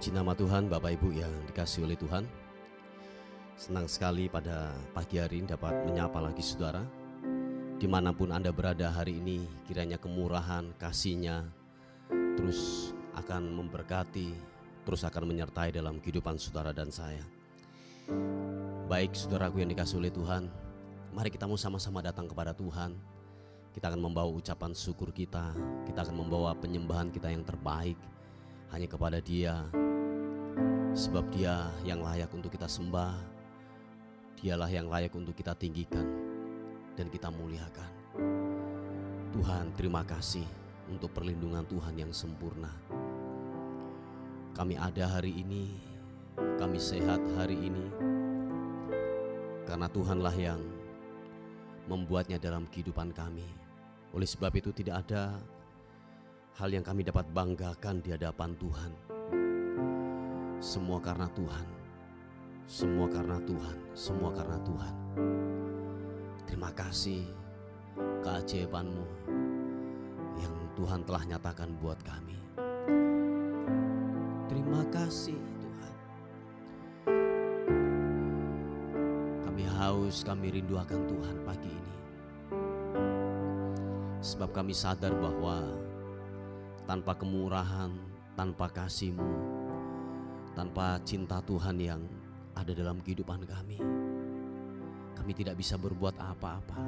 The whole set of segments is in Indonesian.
Puji nama Tuhan, Bapak Ibu yang dikasihi oleh Tuhan. Senang sekali pada pagi hari ini dapat menyapa lagi saudara. Dimanapun Anda berada hari ini, kiranya kemurahan, kasih-Nya terus akan memberkati, terus akan menyertai dalam kehidupan saudara dan saya. Baik saudaraku yang dikasihi oleh Tuhan, mari kita mau sama-sama datang kepada Tuhan. Kita akan membawa ucapan syukur kita akan membawa penyembahan kita yang terbaik hanya kepada Dia. Sebab Dia yang layak untuk kita sembah, Dialah yang layak untuk kita tinggikan dan kita muliakan. Tuhan, terima kasih untuk perlindungan Tuhan yang sempurna. Kami ada hari ini, kami sehat hari ini, karena Tuhanlah yang membuatnya dalam kehidupan kami. Oleh sebab itu tidak ada hal yang kami dapat banggakan di hadapan Tuhan. Semua karena Tuhan, semua karena Tuhan, semua karena Tuhan. Terima kasih keajaiban-Mu yang Tuhan telah nyatakan buat kami. Terima kasih Tuhan. Kami haus, kami rindu akan Tuhan pagi ini. Sebab kami sadar bahwa tanpa kemurahan, tanpa kasih-Mu, tanpa cinta Tuhan yang ada dalam kehidupan kami tidak bisa berbuat apa-apa.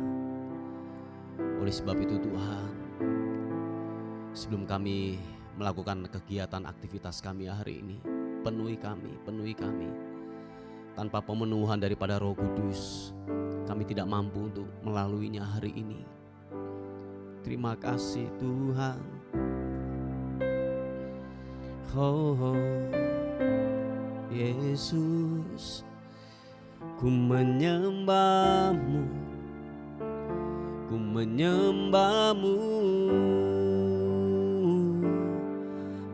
Oleh sebab itu Tuhan, sebelum kami melakukan kegiatan aktivitas kami hari ini, penuhi kami. Tanpa pemenuhan daripada Roh Kudus, kami tidak mampu untuk melaluinya hari ini. Terima kasih Tuhan. Yesus, ku menyembah-Mu,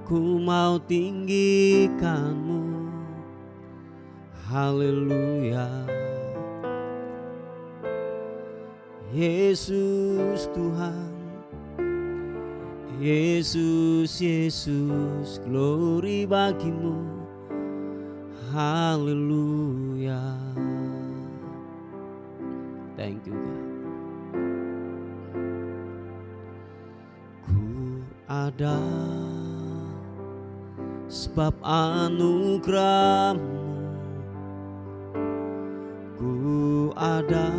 ku mau tinggikan-Mu. Haleluya. Yesus Tuhan, Yesus, glory bagi-Mu. Haleluya. Thank you God. Ku ada sebab anugerah-Mu, ku ada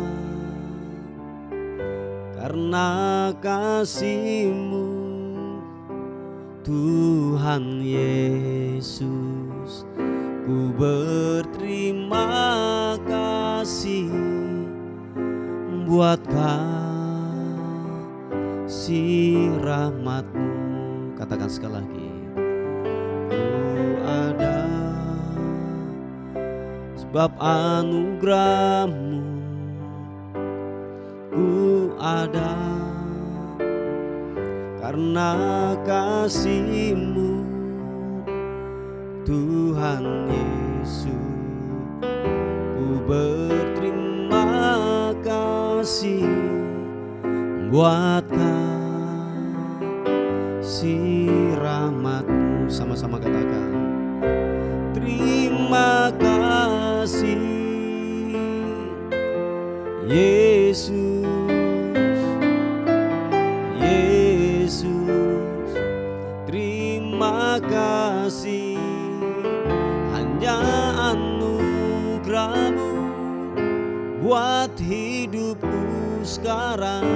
karena kasih-Mu. Tuhan Yesus, ku berterima kasih buat kasih rahmat-Mu. Katakan sekali lagi. Ku ada sebab anugerah-Mu, ku ada karena kasih-Mu. Tuhan Yesus, ku berterima kasih buat kasih rahmat-Mu. Sama-sama katakan, terima kasih Yesus, terima kasih. Hanya anugerah-Mu buat hidupku sekarang.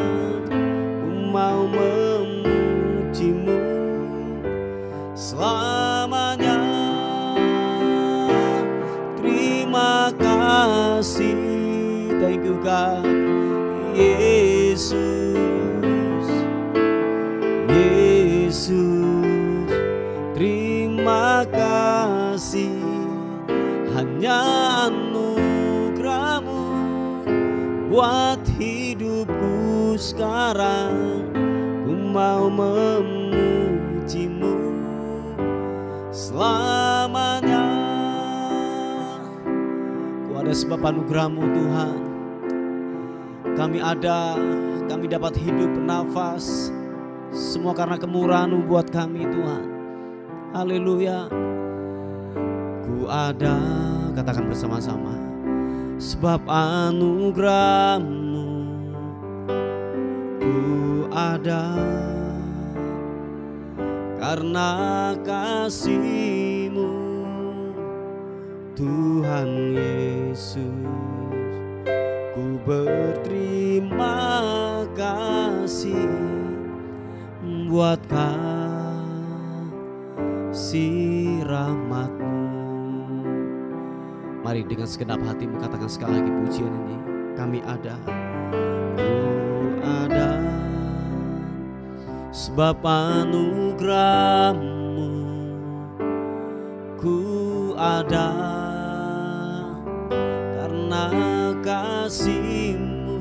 Ku mau memuji-Mu selamanya. Terima kasih. Thank you God. Yesus, terima kasih. Hanya anugerah-Mu buat hidupku sekarang. Ku mau memuji-Mu selamanya. Ku ada sebab anugerah-Mu Tuhan. Kami dapat hidup bernafas, semua karena kemurahan-Mu buat kami Tuhan. Haleluya. Ku ada, katakan bersama-sama, sebab anugerah-Mu. Ku ada karena kasih-Mu, Tuhan Yesus. Ku berterima kasih buat kasih rahmat-Mu. Mari dengan segenap hatimu katakan sekali lagi pujian ini. Kami ada, ku ada, sebab anugerah-Mu. Ku ada karena kasih-Mu,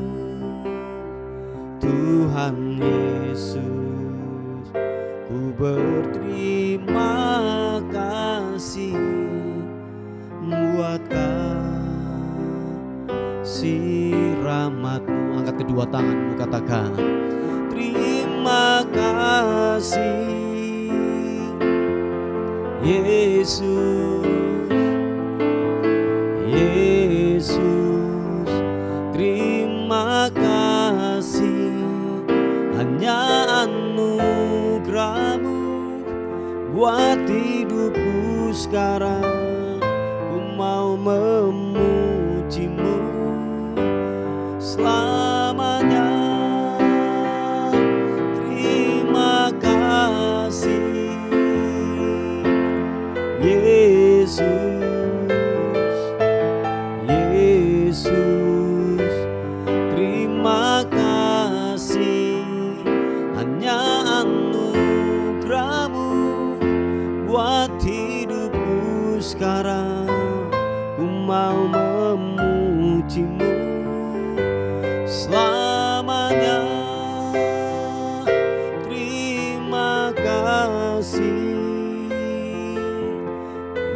Tuhan Yesus. Ku berterima kasih buat kasih rahmat-Mu. Angkat kedua tanganmu, katakan terima kasih Yesus. Yesus, terima kasih, hanya anugerah-Mu buat hidupku sekarang. Ku mau memuji-Mu selamanya. Terima kasih Yesus. Yesus, terima kasih, hanya anugerah-Mu buat hidupku sekarang. Ku mau memuji-Mu selamanya. Terima kasih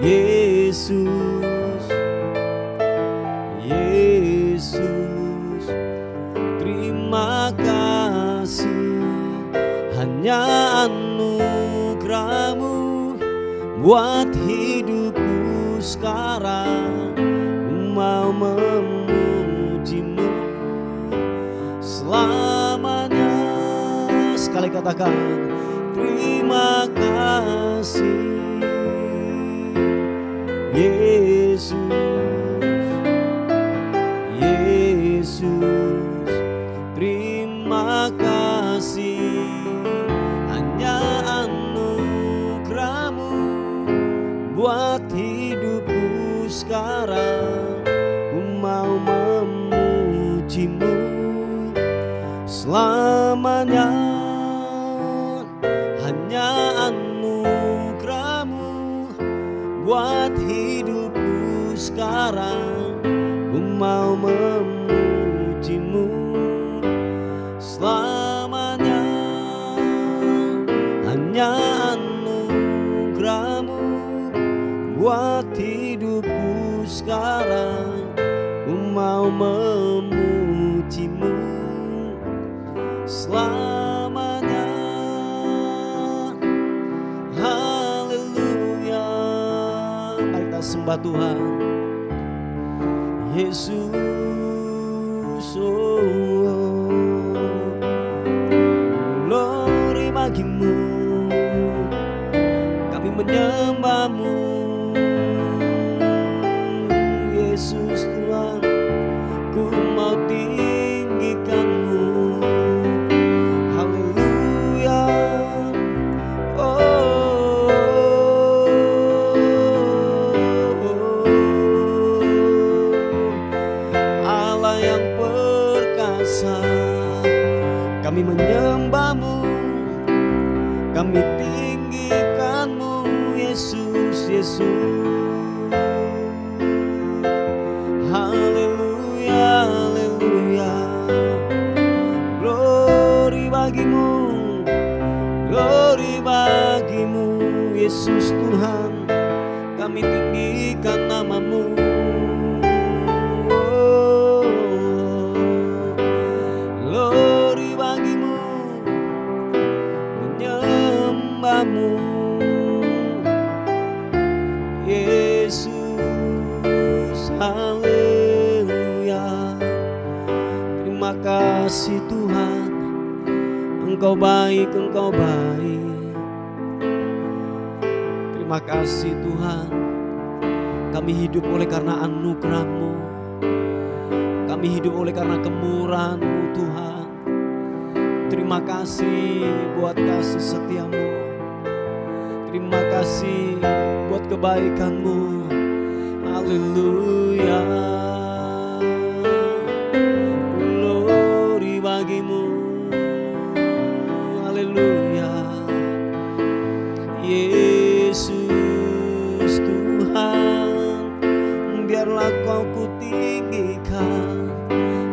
Yesus. Yesus, terima kasih, hanya anugerah-Mu buat hidupku sekarang. Ku mau memuji-Mu selamanya. Sekali katakan terima kasih Yesus. Yesus, terima kasih, hanya anugerah-Mu buat hidupku sekarang. Ku mau memuji-Mu selamanya. Hanya anugerah-Mu buat hidupku sekarang. Ku mau memuji-Mu selamanya. Hanya anugerah-Mu buat hidupku sekarang. Ku mau memuji-Mu selamanya. Haleluya. Mari kita sembah Tuhan Yesus. Glory bagi-Mu, kami menyembah-Mu Yesus Tuhan. Ku mau tinggikan-Mu. Haleluya. Allah yang perkasa, kami menyembah-Mu, kami tinggikan-Mu Yesus. Yesus, haleluya, haleluya. Glory bagi-Mu, glory bagi-Mu Yesus Tuhan. Kami tinggikan nama-Mu. Glory bagi-Mu, menyembah-Mu Yesus. Terima kasih Tuhan, Engkau baik, Engkau baik. Terima kasih Tuhan, kami hidup oleh karena anugerah-Mu. Kami hidup oleh karena kemurahan-Mu Tuhan. Terima kasih buat kasih setia-Mu. Terima kasih buat kebaikan-Mu. Haleluya. Glory bagimu. Haleluya. Yesus Tuhan, biarlah Kau kutinggikan.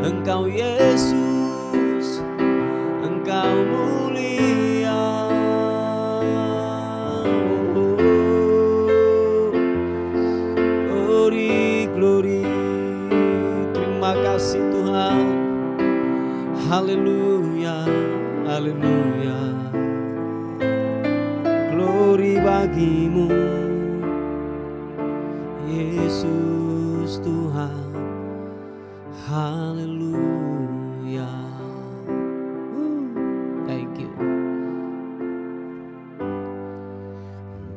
Engkau Yesus, Engkau mulia. Glory, glory. Terima kasih Tuhan. Haleluya, haleluya. Glory bagimu, Yesus Tuhan. Haleluya. Thank you.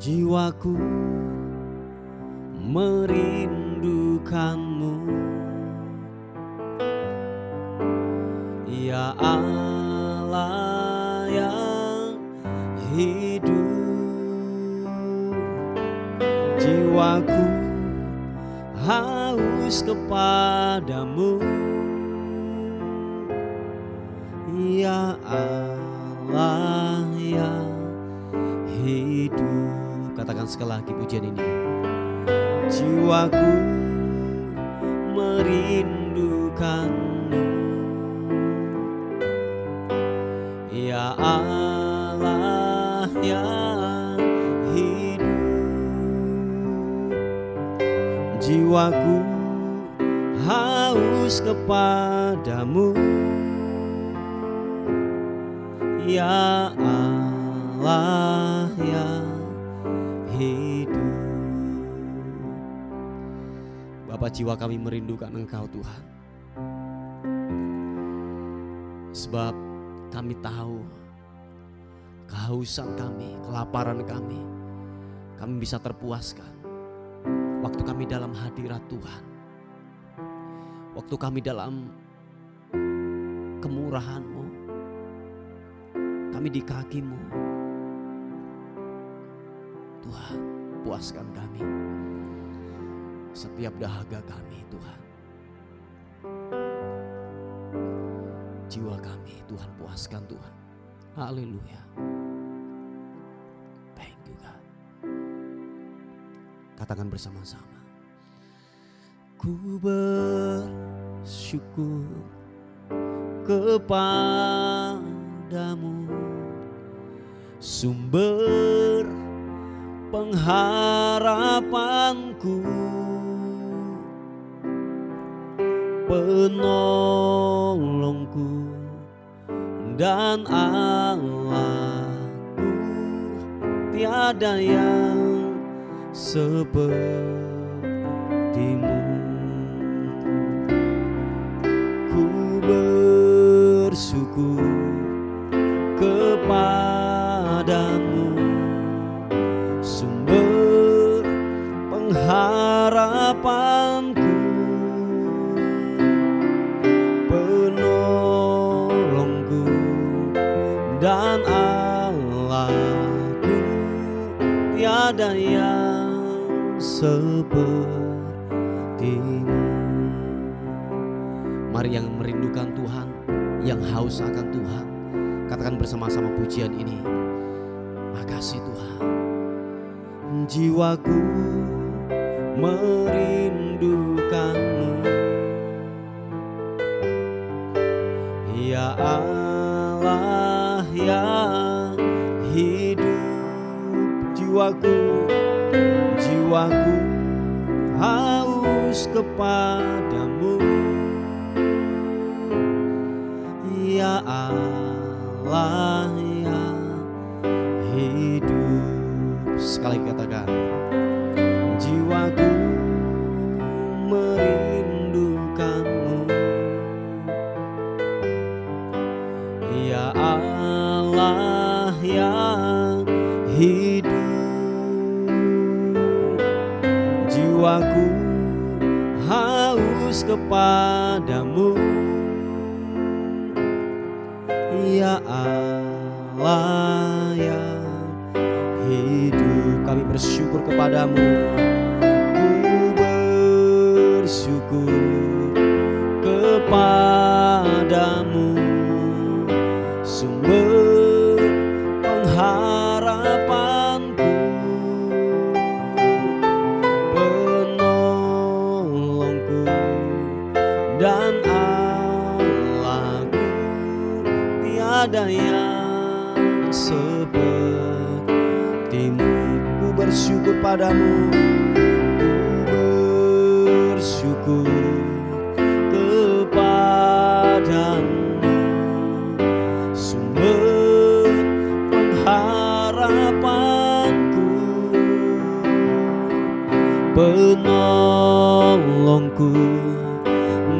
Jiwaku merindukan-Mu, ya Allah yang hidup. Jiwaku haus kepadamu, ya Allah yang hidup. Katakan sekali lagi pujian ini. Jiwaku merindukan-Mu, ya Allah yang hidup. Jiwaku haus kepadamu, ya Allah yang hidup. Bapa, jiwa kami merindukan Engkau Tuhan. Sebab kami tahu kehausan kami, kelaparan kami bisa terpuaskan waktu kami dalam hadirat Tuhan. Waktu kami dalam kemurahan-Mu, kami di kaki-Mu. Tuhan, puaskan kami setiap dahaga kami Tuhan. Jiwa kami Tuhan, puaskan Tuhan. Haleluya. Thank you God. Katakan bersama-sama. Ku bersyukur kepadamu, sumber pengharapanku, penolongku dan Allahku. Tiada yang sepertimu. Ku bersyukur kepadamu, sumber pengharapanku, penolongku dan Allahku. Tiada yang sepertimu. Mari yang merindukan Tuhan, yang haus akan Tuhan, katakan bersama-sama pujian ini. Makasih Tuhan. Jiwaku merindukan-Mu, ya Allah yang hidup. Jiwaku haus kepadamu, ya Allah yang hidup. Sekali katakan, jiwaku merindukan-Mu, kepadamu, ya Allah yang hidup. Kami bersyukur kepadamu, ku bersyukur kepadamu, sumber pengharapanku, penolongku dan Allahku. Tiada yang sepertimu. Ku bersyukur padamu, ku bersyukur kepadamu, sumber pengharapanku, penolongku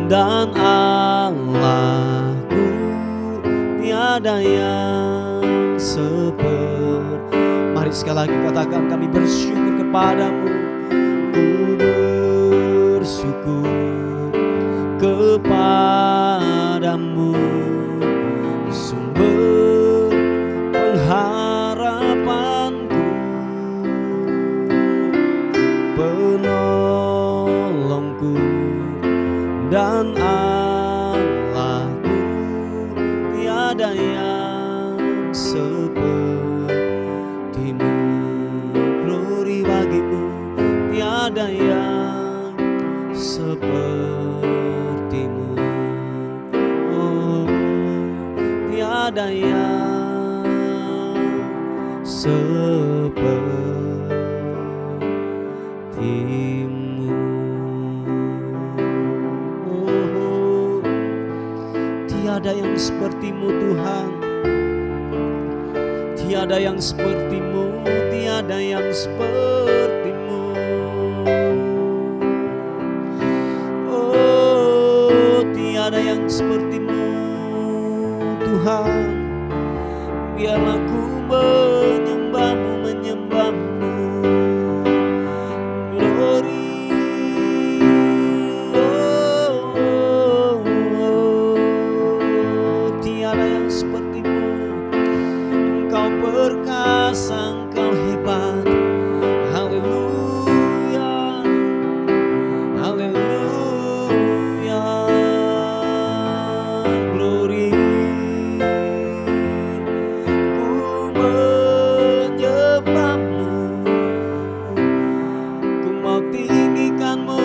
dan Allahku. Tiada yang seperti. Mari sekali lagi katakan, kami bersyukur kepadamu, ku bersyukur kepadamu, sumber pengharapanku, penolongku dan Allahku. Tiada yang sepertimu. Glory bagimu, tiada yang sepertimu. Oh, tiada yang sepertimu. Oh, tiada yang sepertimu Tuhan. Tiada yang sepertimu, tiada yang sepertimu. Oh, tiada yang sepertimu Tuhan. Biarlah ku menyembahmu, menyembahmu. Glory. Oh, oh, oh. Tiada yang sepertimu. Engkau perkasa, Engkau hebat. Haleluya, haleluya. Glory. Ku menyembahmu, ku mau tinggikanmu,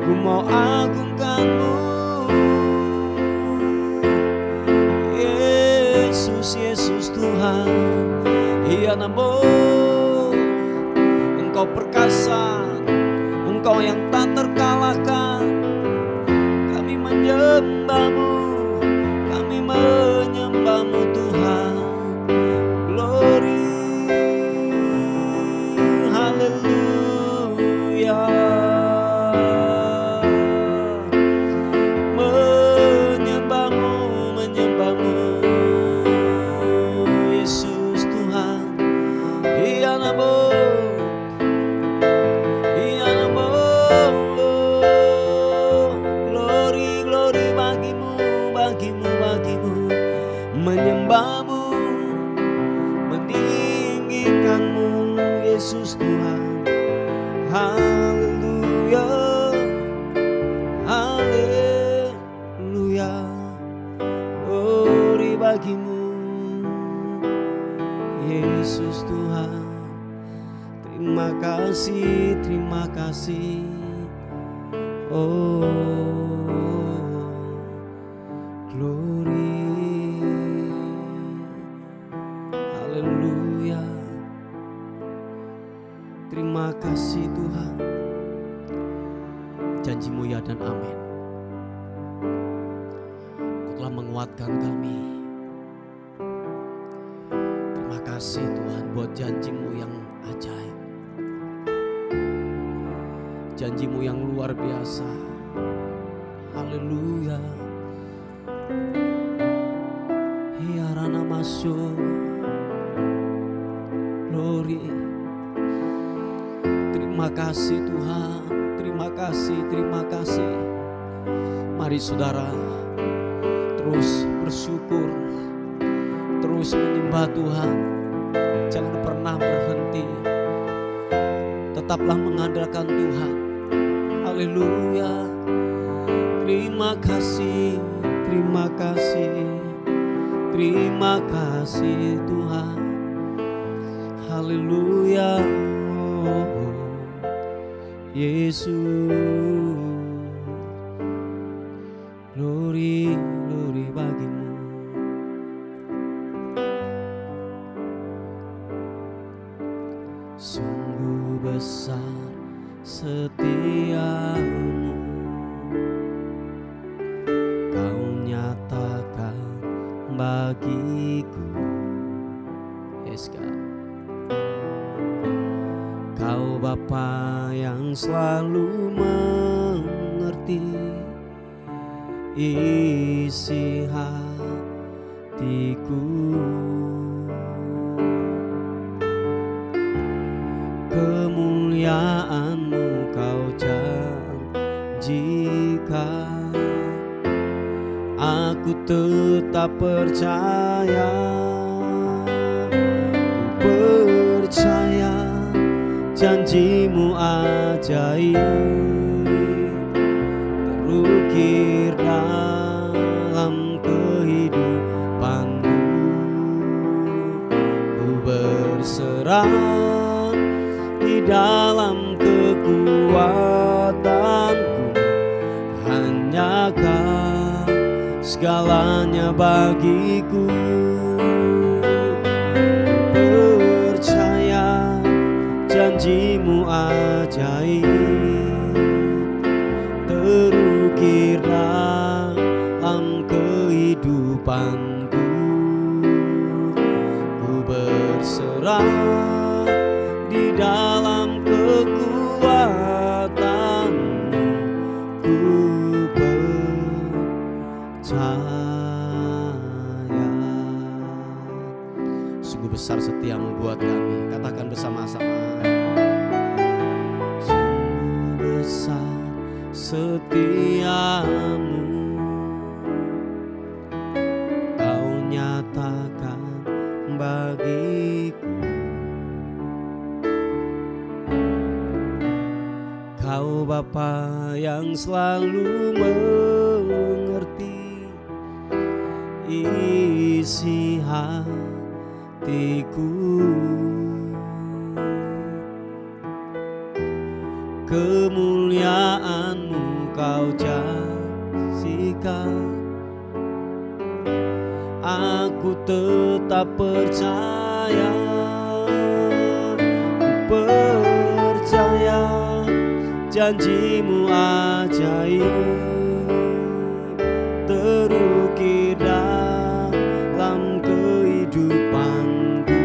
ku mau agungkanmu. Yesus Tuhan, iya namo. Engkau perkasa, Engkau yang tak terkalahkan. Kami menyembahmu, kami menyembahmu Tuhan. Glory, haleluya. Menyembahmu, menyembahmu. Menyembahmu, meninggikanmu Yesus Tuhan. Haleluya, haleluya. Glory bagimu Yesus Tuhan. Terima kasih, terima kasih. Oh, glory. Haleluya. Terima kasih Tuhan. Janji-Mu ya dan amin. Kau telah menguatkan kami. Terima kasih Tuhan buat janji-Mu yang ajaib. Janji-Mu yang luar biasa. Haleluya. Hiarana masuk. Glory. Terima kasih Tuhan. Terima terima kasih, terima kasih. Mari saudara terus bersyukur, terus menyembah Tuhan. Jangan pernah berhenti, tetaplah mengandalkan Tuhan. Haleluya. Terima kasih, terima kasih, terima kasih Tuhan. Haleluya. Oh, Yesus, glory, glory bagimu. Sungguh besar setiamu, Kau nyatakan bagiku. Yes, God. Kau Bapa yang selalu mengerti isi hatiku. Kemuliaan-Mu Kau janjikan, aku tetap percaya. Ku percaya janji-Mu ajaib, terukir dalam kehidupanku. Ku berserah di dalam kekuatanku, hanya Kau segalanya bagiku. Percaya janji-Mu ajaib, terukir dalam kehidupanku. Ku berserah di dalam kekuatan-Mu, ku percaya. Sungguh besar setia-Mu buat kami. Katakan bersama-sama. Sungguh besar setia-Mu, Kau nyatakan bagiku. Kau Bapa yang selalu mengerti isi hatiku. Kemuliaan-Mu Kau janjikan, aku tetap percaya. Ku percaya janji-Mu ajaib, terukir dalam kehidupanku.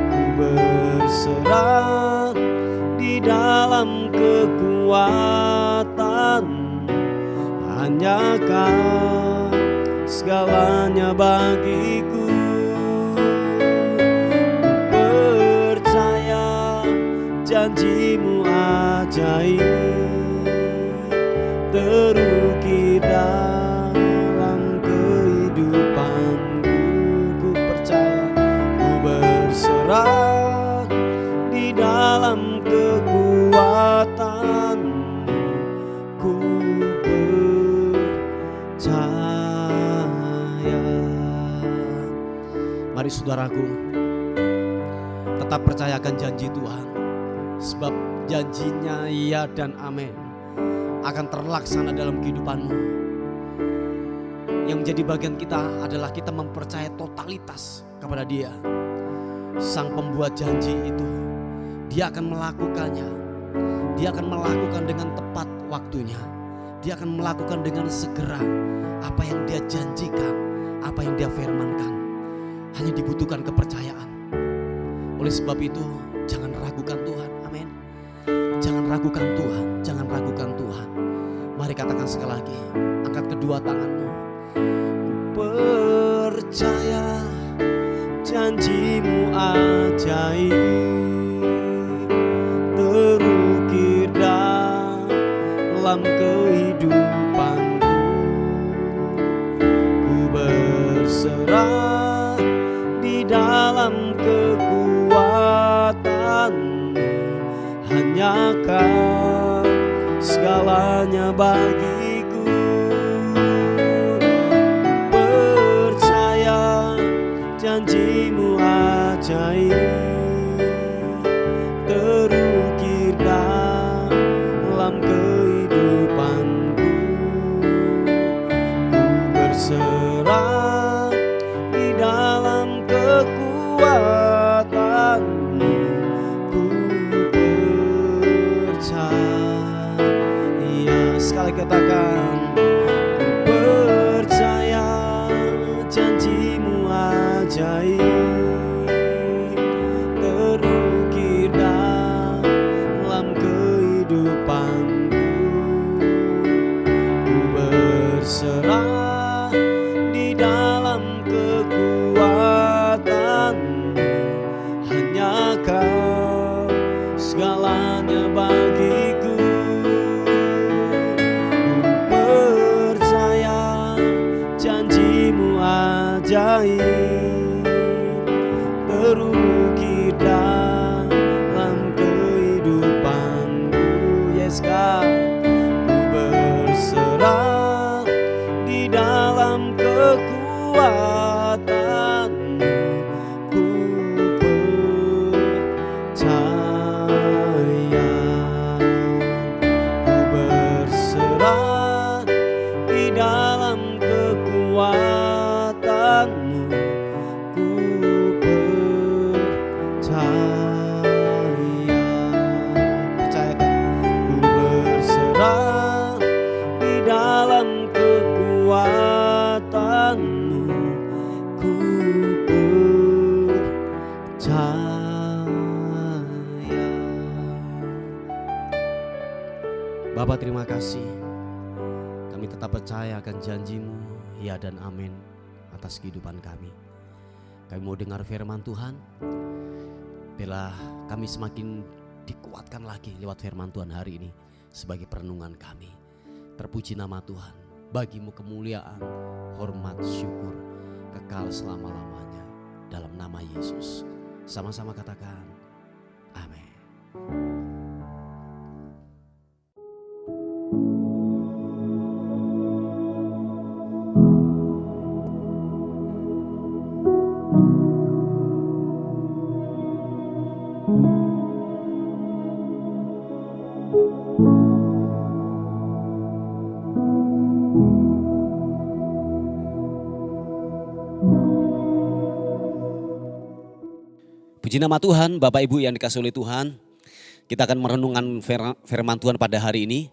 Ku berserah di dalam kekuatan, hanya Kau segalanya bagiku. Ku percaya janji-Mu ajaib, terukir dalam kehidupanku. Ku percaya, ku berserah di dalam kekuatan, ku percaya. Mari saudaraku, tetap percayakan janji Tuhan, sebab janjinya iya dan amin akan terlaksana dalam kehidupanmu. Yang menjadi bagian kita adalah kita mempercayai totalitas kepada Dia. Sang pembuat janji itu, Dia akan melakukannya. Dia akan melakukan dengan tepat waktunya. Dia akan melakukan dengan segera apa yang Dia janjikan, apa yang Dia firmankan. Hanya dibutuhkan kepercayaan. Oleh sebab itu, jangan ragukan Tuhan. Amin. Jangan ragukan Tuhan, jangan ragukan Tuhan. Mari katakan sekali lagi, angkat kedua tanganmu. Percaya janji-Mu ajaib, terukir dalam kehidupanku. Ku berserah di dalam kekuatanmu. Hanya Kau segalanya bagiku. Ku percaya janji-Mu ajaib terukir dalam kehidupanku. Ku berserah di dalam kekuatanmu. Ku percaya, sekali katakan, ku percaya janji-Mu ajaib terukir dalam kehidupanku. Ku berserah di dalam kekuatanmu. Hanya Kau segalanya bagiku. Ku percaya janji-Mu ajaib terukir dalam kehidupanku. Yes God, ku berserah di dalam kekuatanmu. Ku percaya, ku berserah di dalam kekuatanmu. Ku percaya, percaya kan? Ku berserah di dalam kekuatanmu. Ku percaya. Bapa, terima kasih. Kami tetap percaya akan janji-Mu, ya dan amin, atas kehidupan kami. Kami mau dengar firman Tuhan, biarlah kami semakin dikuatkan lagi lewat firman Tuhan hari ini sebagai perenungan kami. Terpuji nama Tuhan, bagi-Mu kemuliaan, hormat, syukur, kekal selama-lamanya. Dalam nama Yesus, sama-sama katakan, amin. Puji nama Tuhan, Bapak Ibu yang dikasihi oleh Tuhan. Kita akan merenungkan firman Tuhan pada hari ini.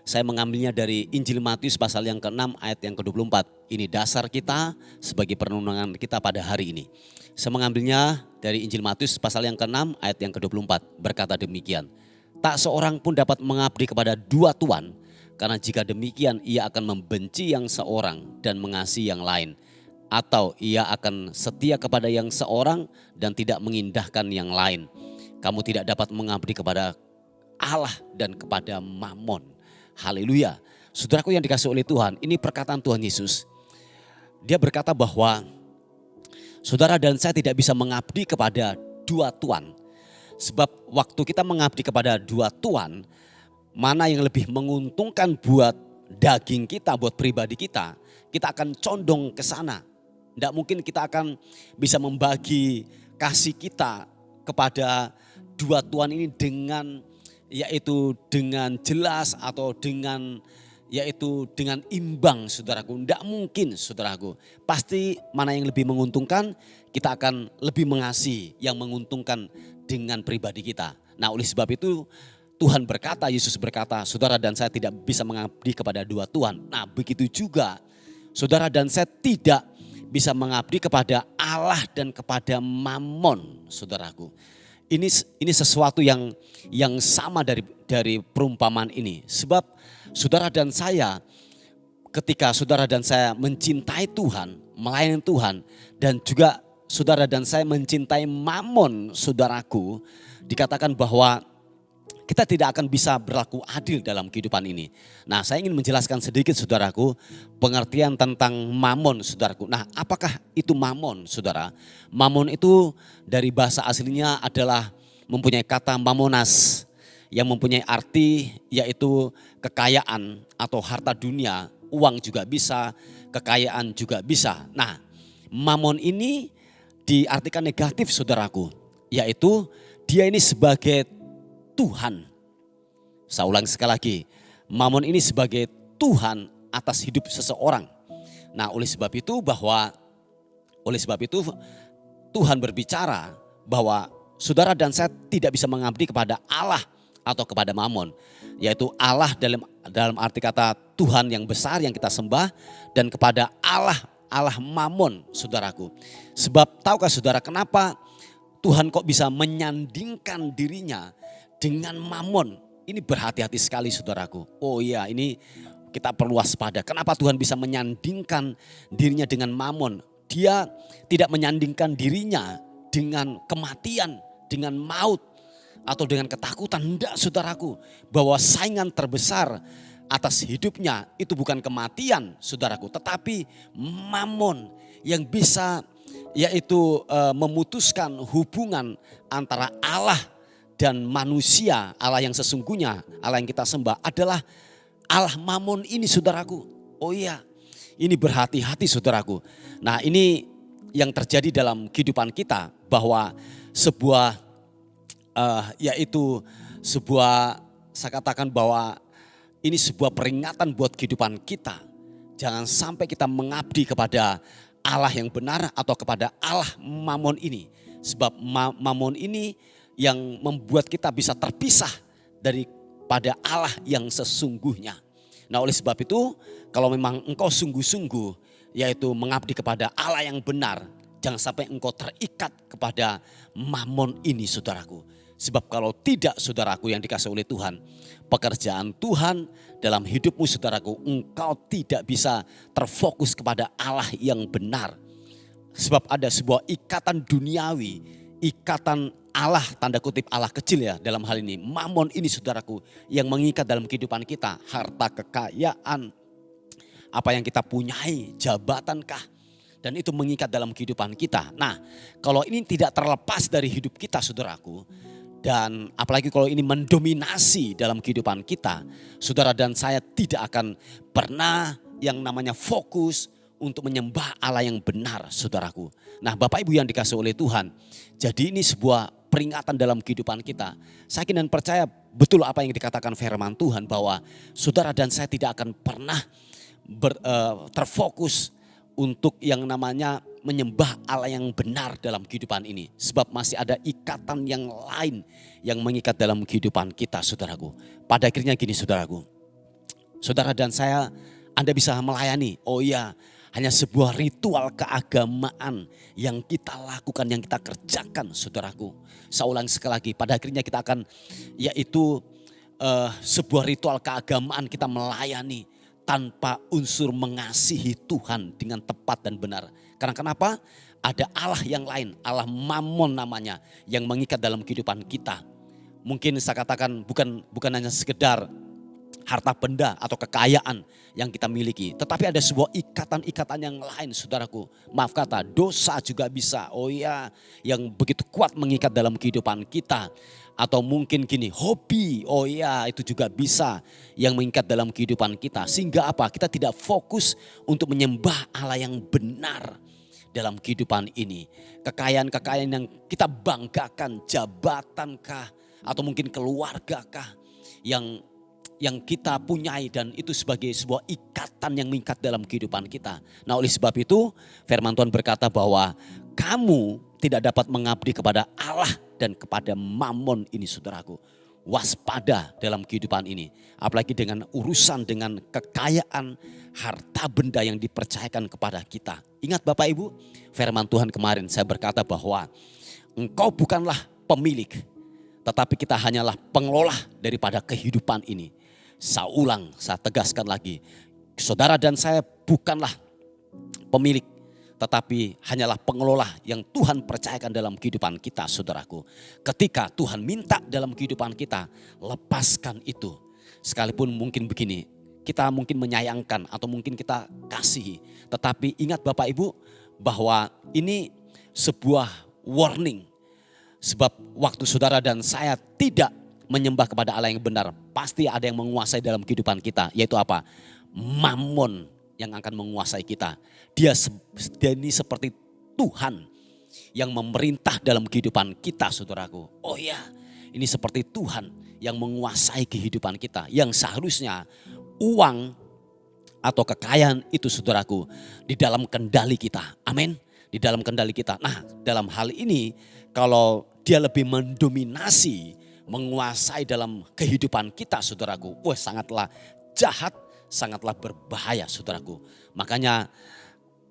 Saya mengambilnya dari Injil Matius pasal yang ke-6 ayat yang ke-24. Ini dasar kita sebagai perenungan kita pada hari ini. Saya mengambilnya dari Injil Matius pasal yang ke-6 ayat yang ke-24. Berkata demikian, tak seorang pun dapat mengabdi kepada dua tuan, karena jika demikian ia akan membenci yang seorang dan mengasihi yang lain. Atau ia akan setia kepada yang seorang dan tidak mengindahkan yang lain. Kamu tidak dapat mengabdi kepada Allah dan kepada Mammon. Haleluya. Saudaraku yang dikasihi oleh Tuhan, ini perkataan Tuhan Yesus. Dia berkata bahwa saudara dan saya tidak bisa mengabdi kepada dua tuan. Sebab waktu kita mengabdi kepada dua tuan, mana yang lebih menguntungkan buat daging kita, buat pribadi kita akan condong ke sana. Tidak mungkin kita akan bisa membagi kasih kita kepada dua tuan ini dengan jelas atau dengan imbang, saudaraku. Tidak mungkin, saudaraku. Pasti mana yang lebih menguntungkan, kita akan lebih mengasihi yang menguntungkan dengan pribadi kita. Nah, oleh sebab itu Tuhan berkata, Yesus berkata, saudara dan saya tidak bisa mengabdi kepada dua tuan. Nah, begitu juga saudara dan saya tidak bisa mengabdi kepada Allah dan kepada Mammon, saudaraku. Ini sesuatu yang sama dari perumpamaan ini. Sebab saudara dan saya, ketika saudara dan saya mencintai Tuhan, melayani Tuhan, dan juga saudara dan saya mencintai Mammon, saudaraku, dikatakan bahwa kita tidak akan bisa berlaku adil dalam kehidupan ini. Nah, saya ingin menjelaskan sedikit saudaraku, pengertian tentang mamon saudaraku. Nah, apakah itu mamon saudara? Mamon itu dari bahasa aslinya adalah mempunyai kata mamonas yang mempunyai arti yaitu kekayaan atau harta dunia, uang juga bisa, kekayaan juga bisa. Nah, mamon ini diartikan negatif saudaraku, yaitu dia ini sebagai Tuhan. Saya ulang sekali lagi, mamon ini sebagai Tuhan atas hidup seseorang. Nah, oleh sebab itu Tuhan berbicara bahwa saudara dan saya tidak bisa mengabdi kepada Allah atau kepada mamon, yaitu Allah dalam arti kata Tuhan yang besar yang kita sembah, dan kepada Allah mamon saudaraku. Sebab tahukah saudara kenapa Tuhan kok bisa menyandingkan dirinya dengan mamon? Ini berhati-hati sekali saudaraku. Oh iya, ini kita perlu waspada. Kenapa Tuhan bisa menyandingkan dirinya dengan mamon? Dia tidak menyandingkan dirinya dengan kematian, dengan maut, atau dengan ketakutan. Enggak saudaraku, bahwa saingan terbesar atas hidupnya itu bukan kematian saudaraku, tetapi mamon yang bisa yaitu memutuskan hubungan antara Allah dan manusia. Allah yang sesungguhnya, Allah yang kita sembah adalah Allah mamon ini saudaraku. Oh iya, ini berhati-hati saudaraku. Nah, ini yang terjadi dalam kehidupan kita, bahwa saya katakan bahwa ini sebuah peringatan buat kehidupan kita. Jangan sampai kita mengabdi kepada Allah yang benar atau kepada Allah mamon ini. Sebab mamon ini yang membuat kita bisa terpisah daripada Allah yang sesungguhnya. Nah, oleh sebab itu kalau memang engkau sungguh-sungguh yaitu mengabdi kepada Allah yang benar, jangan sampai engkau terikat kepada mamon ini saudaraku. Sebab kalau tidak saudaraku yang dikasihi oleh Tuhan, pekerjaan Tuhan dalam hidupmu saudaraku, engkau tidak bisa terfokus kepada Allah yang benar. Sebab ada sebuah ikatan duniawi, ikatan Allah, tanda kutip Allah kecil ya dalam hal ini. Mamon ini saudaraku yang mengikat dalam kehidupan kita. Harta, kekayaan, apa yang kita punyai, jabatankah, dan itu mengikat dalam kehidupan kita. Nah, kalau ini tidak terlepas dari hidup kita saudaraku, dan apalagi kalau ini mendominasi dalam kehidupan kita, saudara dan saya tidak akan pernah yang namanya fokus untuk menyembah Allah yang benar saudaraku. Nah, Bapak Ibu yang dikasihi oleh Tuhan, jadi ini sebuah peringatan dalam kehidupan kita. Saya yakin dan percaya betul apa yang dikatakan firman Tuhan, bahwa saudara dan saya tidak akan pernah terfokus untuk yang namanya menyembah Allah yang benar dalam kehidupan ini. Sebab masih ada ikatan yang lain yang mengikat dalam kehidupan kita saudaraku. Pada akhirnya gini saudaraku, saudara dan saya, Anda bisa melayani. Oh iya, hanya sebuah ritual keagamaan yang kita lakukan, yang kita kerjakan saudaraku. Saya ulang sekali lagi, pada akhirnya kita akan yaitu sebuah ritual keagamaan kita melayani tanpa unsur mengasihi Tuhan dengan tepat dan benar. Karena kenapa? Ada Allah yang lain, Allah mamon namanya, yang mengikat dalam kehidupan kita. Mungkin saya katakan bukan hanya sekedar harta benda atau kekayaan yang kita miliki, tetapi ada sebuah ikatan-ikatan yang lain saudaraku. Maaf kata, dosa juga bisa. Oh iya, yang begitu kuat mengikat dalam kehidupan kita. Atau mungkin gini, hobi, oh iya itu juga bisa yang mengikat dalam kehidupan kita. Sehingga apa? Kita tidak fokus untuk menyembah Allah yang benar dalam kehidupan ini. Kekayaan-kekayaan yang kita banggakan, jabatankah atau mungkin keluargakah yang kita punyai, dan itu sebagai sebuah ikatan yang mengikat dalam kehidupan kita. Nah, oleh sebab itu firman Tuhan berkata bahwa kamu tidak dapat mengabdi kepada Allah dan kepada mamon ini saudaraku. Waspada dalam kehidupan ini. Apalagi dengan urusan dengan kekayaan, harta benda yang dipercayakan kepada kita. Ingat Bapak Ibu, firman Tuhan kemarin saya berkata bahwa engkau bukanlah pemilik, tetapi kita hanyalah pengelola daripada kehidupan ini. Saya ulang, saya tegaskan lagi. Saudara dan saya bukanlah pemilik, tetapi hanyalah pengelola yang Tuhan percayakan dalam kehidupan kita, saudaraku. Ketika Tuhan minta dalam kehidupan kita, lepaskan itu. Sekalipun mungkin begini, kita mungkin menyayangkan atau mungkin kita kasihi. Tetapi ingat Bapak Ibu bahwa ini sebuah warning. Sebab waktu saudara dan saya tidak menyembah kepada Allah yang benar, pasti ada yang menguasai dalam kehidupan kita. Yaitu apa? Mammon yang akan menguasai kita. Dia ini seperti Tuhan yang memerintah dalam kehidupan kita, saudaraku. Oh ya, ini seperti Tuhan yang menguasai kehidupan kita. Yang seharusnya uang atau kekayaan itu, saudaraku, di dalam kendali kita. Amin. Di dalam kendali kita. Nah, dalam hal ini kalau dia lebih mendominasi, menguasai dalam kehidupan kita, saudaraku, wah sangatlah jahat, sangatlah berbahaya, saudaraku. Makanya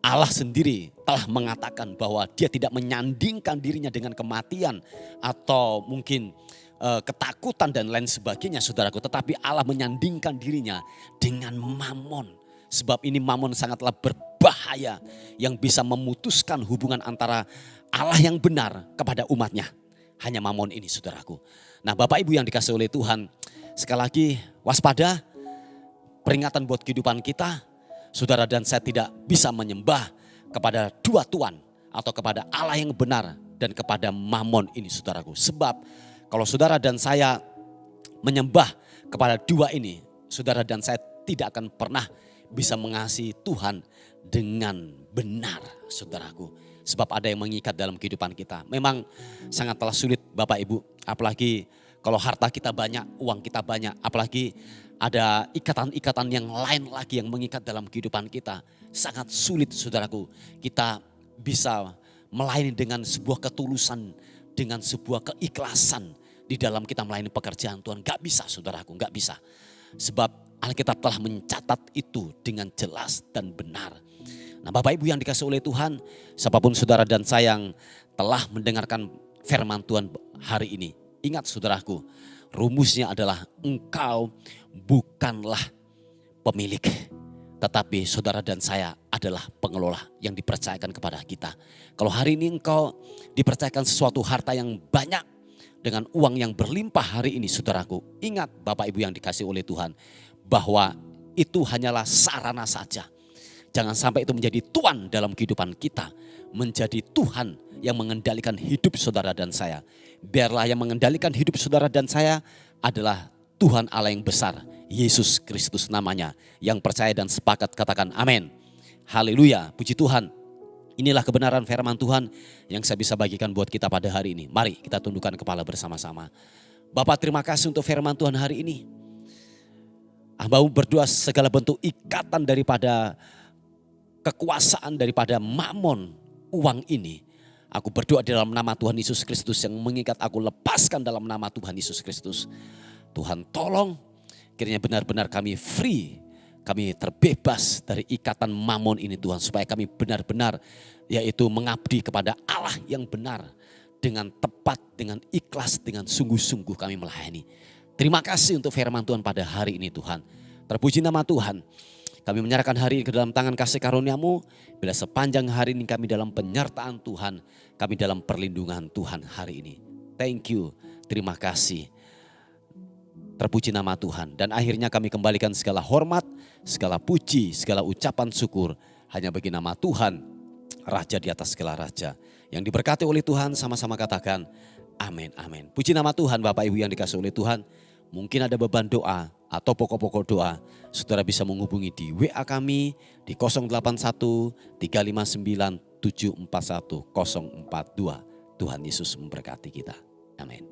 Allah sendiri telah mengatakan bahwa dia tidak menyandingkan dirinya dengan kematian atau mungkin ketakutan dan lain sebagainya, saudaraku. Tetapi Allah menyandingkan dirinya dengan Mammon. Sebab ini Mammon sangatlah berbahaya yang bisa memutuskan hubungan antara Allah yang benar kepada umatnya. Hanya Mammon ini, saudaraku. Nah, Bapak Ibu yang dikasihi oleh Tuhan, sekali lagi waspada. Peringatan buat kehidupan kita, saudara dan saya tidak bisa menyembah kepada dua Tuhan atau kepada Allah yang benar dan kepada Mammon ini, saudaraku. Sebab kalau saudara dan saya menyembah kepada dua ini, saudara dan saya tidak akan pernah bisa mengasihi Tuhan dengan benar, saudaraku. Sebab ada yang mengikat dalam kehidupan kita. Memang sangatlah sulit Bapak Ibu, apalagi kalau harta kita banyak, uang kita banyak, apalagi ada ikatan-ikatan yang lain lagi yang mengikat dalam kehidupan kita. Sangat sulit, saudaraku, kita bisa melayani dengan sebuah ketulusan, dengan sebuah keikhlasan di dalam kita melayani pekerjaan Tuhan. Gak bisa, saudaraku, gak bisa. Sebab Alkitab telah mencatat itu dengan jelas dan benar. Nah, Bapak Ibu yang dikasihi oleh Tuhan, siapapun saudara dan saya yang telah mendengarkan firman Tuhan hari ini, ingat saudaraku, rumusnya adalah engkau bukanlah pemilik, tetapi saudara dan saya adalah pengelola yang dipercayakan kepada kita. Kalau hari ini engkau dipercayakan sesuatu harta yang banyak dengan uang yang berlimpah hari ini, saudaraku, ingat Bapak Ibu yang dikasihi oleh Tuhan, bahwa itu hanyalah sarana saja. Jangan sampai itu menjadi Tuhan dalam kehidupan kita, menjadi Tuhan yang mengendalikan hidup saudara dan saya. Biarlah yang mengendalikan hidup saudara dan saya adalah Tuhan Allah yang besar, Yesus Kristus namanya. Yang percaya dan sepakat katakan amin. Haleluya, puji Tuhan. Inilah kebenaran firman Tuhan yang saya bisa bagikan buat kita pada hari ini. Mari kita tundukkan kepala bersama-sama. Bapak, terima kasih untuk firman Tuhan hari ini. Hamba-Mu berdoa segala bentuk ikatan daripada kekuasaan daripada Mammon uang ini, aku berdoa dalam nama Tuhan Yesus Kristus yang mengikat, aku lepaskan dalam nama Tuhan Yesus Kristus. Tuhan tolong kiranya benar-benar kami free, kami terbebas dari ikatan Mammon ini Tuhan. Supaya kami benar-benar yaitu mengabdi kepada Allah yang benar. Dengan tepat, dengan ikhlas, dengan sungguh-sungguh kami melayani. Terima kasih untuk firman Tuhan pada hari ini Tuhan. Terpuji nama Tuhan. Kami menyerahkan hari ini ke dalam tangan kasih karunia-Mu. Bila sepanjang hari ini kami dalam penyertaan Tuhan, kami dalam perlindungan Tuhan hari ini. Thank you, terima kasih. Terpuji nama Tuhan. Dan akhirnya kami kembalikan segala hormat, segala puji, segala ucapan syukur hanya bagi nama Tuhan, Raja di atas segala raja. Yang diberkati oleh Tuhan sama-sama katakan amin, amin. Puji nama Tuhan. Bapak Ibu yang dikasihi oleh Tuhan, mungkin ada beban doa atau pokok-pokok doa, saudara bisa menghubungi di WA kami di 081 359 741 042. Tuhan Yesus memberkati kita. Amin.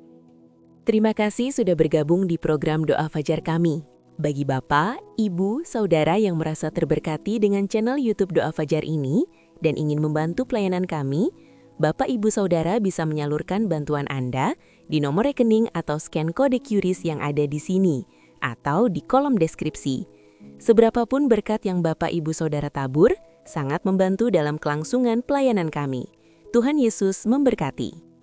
Terima kasih sudah bergabung di program Doa Fajar kami. Bagi Bapak, Ibu, Saudara yang merasa terberkati dengan channel YouTube Doa Fajar ini dan ingin membantu pelayanan kami, Bapak, Ibu, Saudara bisa menyalurkan bantuan Anda di nomor rekening atau scan kode QRIS yang ada di sini atau di kolom deskripsi. Seberapapun berkat yang Bapak, Ibu, Saudara tabur, sangat membantu dalam kelangsungan pelayanan kami. Tuhan Yesus memberkati.